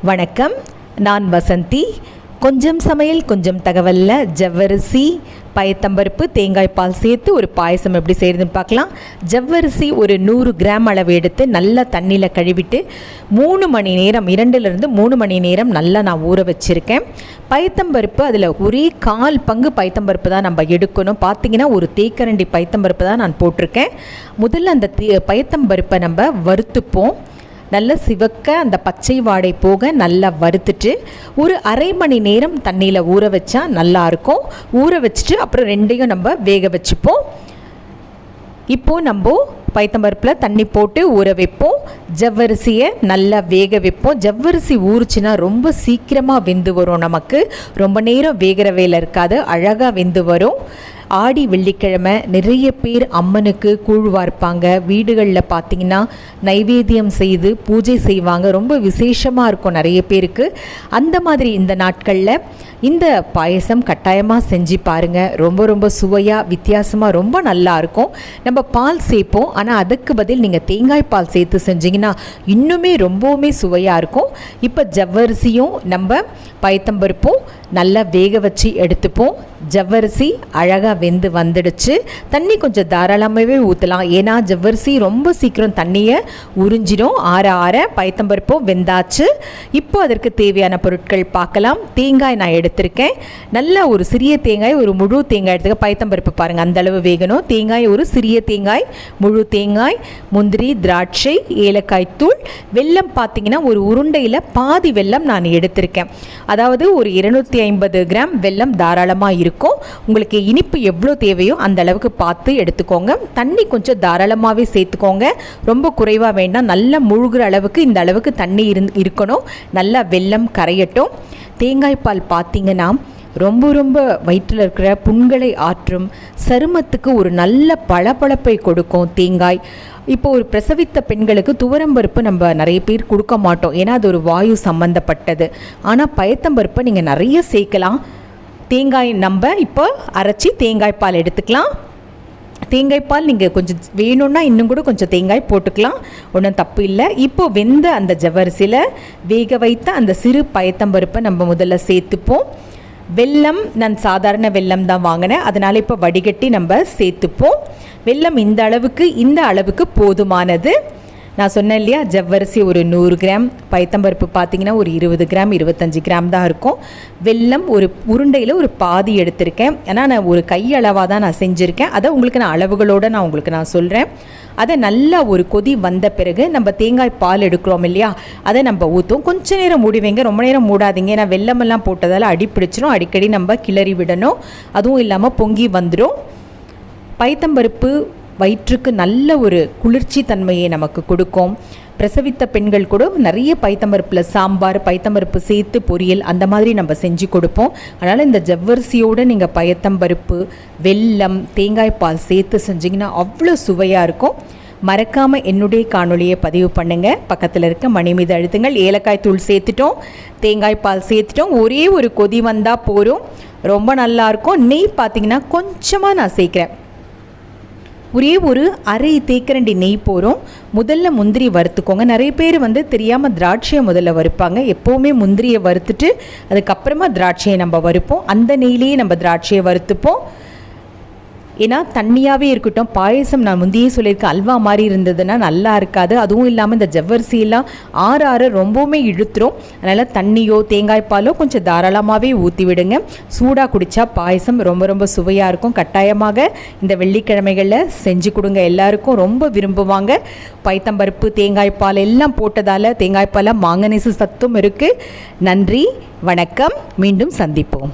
வணக்கம், நான் வசந்தி. கொஞ்சம் சமையல் கொஞ்சம் தகவலில் ஜவ்வரிசி, பயத்தம்பருப்பு, தேங்காய் பால் சேர்த்து ஒரு பாயசம் எப்படி செய்கிறதுன்னு பார்க்கலாம். ஜவ்வரிசி ஒரு 100 கிராம் அளவு எடுத்து நல்லா தண்ணியில் கழுவிட்டு 3 மணி நேரம், 2லிருந்து 3 மணி நேரம் நல்லா நான் ஊற வச்சுருக்கேன். பயத்தம்பருப்பு அதில் ஒரே 1/4 பங்கு பயத்தம்பருப்பு தான் நம்ம எடுக்கணும். பார்த்திங்கன்னா ஒரு தேக்கரண்டி பயத்தம்பருப்பு தான் நான் போட்டிருக்கேன். முதல்ல அந்த பயத்தம்பருப்பை நம்ம வறுத்துப்போம். நல்லா சிவக்க அந்த பச்சை வாடை போக நல்லா வறுத்துட்டு ஒரு அரை மணி நேரம் தண்ணியில் ஊற வச்சா நல்லாயிருக்கும். ஊற வச்சுட்டு அப்புறம் ரெண்டையும் நம்ம வேக வச்சுப்போம். இப்போது நம்ம பயத்தம்பருப்பில் தண்ணி போட்டு ஊற வைப்போம். ஜவ்வரிசியை நல்லா வேக வைப்போம். ஜவ்வரிசி ஊறுச்சுன்னா ரொம்ப சீக்கிரமாக வெந்து வரும். நமக்கு ரொம்ப நேரம் வேகிற வேலை இருக்காது, அழகாக வெந்து வரும். ஆடி வெள்ளிக்கிழமை நிறைய பேர் அம்மனுக்கு கூழ் வார்ப்பாங்க. வீடுகளில் பார்த்திங்கன்னா நைவேத்தியம் செய்து பூஜை செய்வாங்க. ரொம்ப விசேஷமாக இருக்கும் நிறைய பேருக்கு. அந்த மாதிரி இந்த நாட்களில் இந்த பாயசம் கட்டாயமாக செஞ்சு பாருங்கள். ரொம்ப ரொம்ப சுவையாக வித்தியாசமாக ரொம்ப நல்லாயிருக்கும். நம்ம பால் சேர்ப்போம், ஆனால் அதுக்கு பதில் நீங்கள் தேங்காய் பால் சேர்த்து செஞ்சிங்கன்னா இன்னுமே ரொம்பவுமே சுவையாக இருக்கும். இப்போ ஜவ்வரிசியும் நம்ம பயத்தம்பருப்பும் நல்லா வேக வச்சு எடுத்துப்போம். ஜவ்வரிசி அழகாக வெந்து வந்துடுச்சு. தண்ணி கொஞ்சம் தாராளமாகவே ஊற்றலாம், ஏன்னா ஜவ்வரிசி ரொம்ப சீக்கிரம் தண்ணியை உறிஞ்சிடும். ஆற பயத்தம்பருப்பும் வெந்தாச்சு. இப்போ அதற்கு தேவையான பொருட்கள் பார்க்கலாம். தேங்காய் நான் எடுத்திருக்கேன். நல்லா ஒரு சிறிய தேங்காய், ஒரு முழு தேங்காய் எடுத்துக்க. பயத்தம்பருப்பு பாருங்கள் அந்தளவு வேகணும். தேங்காய் ஒரு சிறிய தேங்காய், முழு தேங்காய், முந்திரி, திராட்சை, ஏலக்காய் தூள், வெல்லம் பார்த்திங்கன்னா ஒரு உருண்டையில் பாதி வெல்லம் நான் எடுத்திருக்கேன். அதாவது ஒரு 250 கிராம் வெல்லம் தாராளமாக இருக்கும். உங்களுக்கு இனிப்பு எவ்வளோ தேவையோ அந்த அளவுக்கு பார்த்து எடுத்துக்கோங்க. தண்ணி கொஞ்சம் தாராளமாகவே சேர்த்துக்கோங்க, ரொம்ப குறைவாக வேண்டாம். நல்லா முழுகிற அளவுக்கு இந்த அளவுக்கு தண்ணி இருக்கணும். நல்லா வெல்லம் கரையட்டும். தேங்காய் பால் பார்த்திங்கன்னா ரொம்ப ரொம்ப வயிற்றில் இருக்கிற புண்களை ஆற்றும், சருமத்துக்கு ஒரு நல்ல பளபளப்பை கொடுக்கும் தேங்காய். இப்போ ஒரு பிரசவித்த பெண்களுக்கு துவரம்பருப்பு நம்ம நிறைய பேர் கொடுக்க மாட்டோம், ஏன்னா அது ஒரு வாயு சம்பந்தப்பட்டது. ஆனால் பயத்தம்பருப்பை நீங்கள் நிறைய சேர்க்கலாம். தேங்காய் நம்ம இப்போ அரைச்சி தேங்காய் பால் எடுத்துக்கலாம். தேங்காய் பால் நீங்கள் கொஞ்சம் வேணும்னா இன்னும் கூட கொஞ்சம் தேங்காய் போட்டுக்கலாம், ஒன்றும் தப்பு இல்லை. இப்போது வெந்த அந்த ஜவ்வரிசியில் வேக வைத்த அந்த சிறு பயத்தம்பருப்பை நம்ம முதல்ல சேர்த்துப்போம். வெல்லம் நான் சாதாரண வெல்லம் தான் வாங்கினேன், அதனால் இப்போ வடிகட்டி நம்ம சேர்த்துப்போம். வெல்லம் இந்த அளவுக்கு போதுமானது. நான் சொன்னேன் இல்லையா, ஜவ்வரிசி ஒரு 100 கிராம், பயத்தம்பருப்பு பார்த்திங்கன்னா ஒரு 20 கிராம் 25 கிராம் தான் இருக்கும். வெல்லம் ஒரு உருண்டையில் ஒரு பாதி எடுத்திருக்கேன், ஏன்னா நான் ஒரு கையளவாக தான் நான் செஞ்சுருக்கேன். அதை உங்களுக்கு நான் அளவுகளோடு நான் சொல்கிறேன். அதை நல்லா ஒரு கொதி வந்த பிறகு நம்ம தேங்காய் பால் எடுக்கிறோம் இல்லையா, அதை நம்ம ஊற்றும். கொஞ்சம் நேரம் மூடி வைங்க, ரொம்ப நேரம் மூடாதீங்க, ஏன்னா வெல்லமெல்லாம் போட்டதால் அடி பிடிச்சிரும். அடிக்கடி நம்ம கிளறி விடணும். அதுவும் இல்லாமல் பொங்கி வந்துடும். பயத்தம்பருப்பு வயிற்றுக்கு நல்ல ஒரு குளிர்ச்சி தன்மையை நமக்கு கொடுக்கும். பிரசவித்த பெண்கள் கூட நிறைய பயத்தம்பருப்பில் சாம்பார், பயத்தம்பருப்பு சேர்த்து பொரியல் அந்த மாதிரி நம்ம செஞ்சு கொடுப்போம். அதனால் இந்த ஜவ்வரிசியோடு நீங்கள் பயத்தம்பருப்பு, வெல்லம், தேங்காய் பால் சேர்த்து செஞ்சிங்கன்னா அவ்வளோ சுவையாக இருக்கும். மறக்காமல் என்னுடைய காணொலியை பதிவு பண்ணுங்கள். பக்கத்தில் இருக்க மணி மீது அழுத்துங்கள். ஏலக்காய் தூள் சேர்த்துட்டோம், தேங்காய் பால் சேர்த்துட்டோம். ஒரே ஒரு கொதி வந்தால் போதும், ரொம்ப நல்லாயிருக்கும். நெய் பார்த்திங்கன்னா கொஞ்சமாக நான் சேர்க்குறேன், ஒரே ஒரு அரை தேக்கரண்டி நெய் போகிறோம். முதல்ல முந்திரி வறுத்துக்கோங்க. நிறைய பேர் தெரியாமல் திராட்சையை முதல்ல வறுப்பாங்க. எப்போவுமே முந்திரியை வறுத்துட்டு அதுக்கப்புறமா திராட்சையை நம்ம வறுப்போம். அந்த நெய்லேயே நம்ம திராட்சையை வறுத்துப்போம், ஏன்னா தண்ணியாகவே இருக்கட்டும். பாயசம் நான் முந்தையே சொல்லியிருக்கேன், அல்வா மாதிரி இருந்ததுன்னா நல்லா இருக்காது. அதுவும் இல்லாமல் இந்த ஜவ்வரிசியெல்லாம் ஆற ரொம்பவுமே இழுத்துரும். அதனால் தண்ணியோ தேங்காய் பாலோ கொஞ்சம் தாராளமாகவே ஊற்றி விடுங்க. சூடாக குடித்தா பாயசம் ரொம்ப ரொம்ப சுவையாக இருக்கும். கட்டாயமாக இந்த வெள்ளிக்கிழமைகளில் செஞ்சு கொடுங்க, எல்லாருக்கும் ரொம்ப விரும்புவாங்க. பயத்தம்பருப்பு, தேங்காய் பால் எல்லாம் போட்டதால் தேங்காய் பாலில் மாங்கனீசு சத்தும் இருக்குது. நன்றி, வணக்கம், மீண்டும் சந்திப்போம்.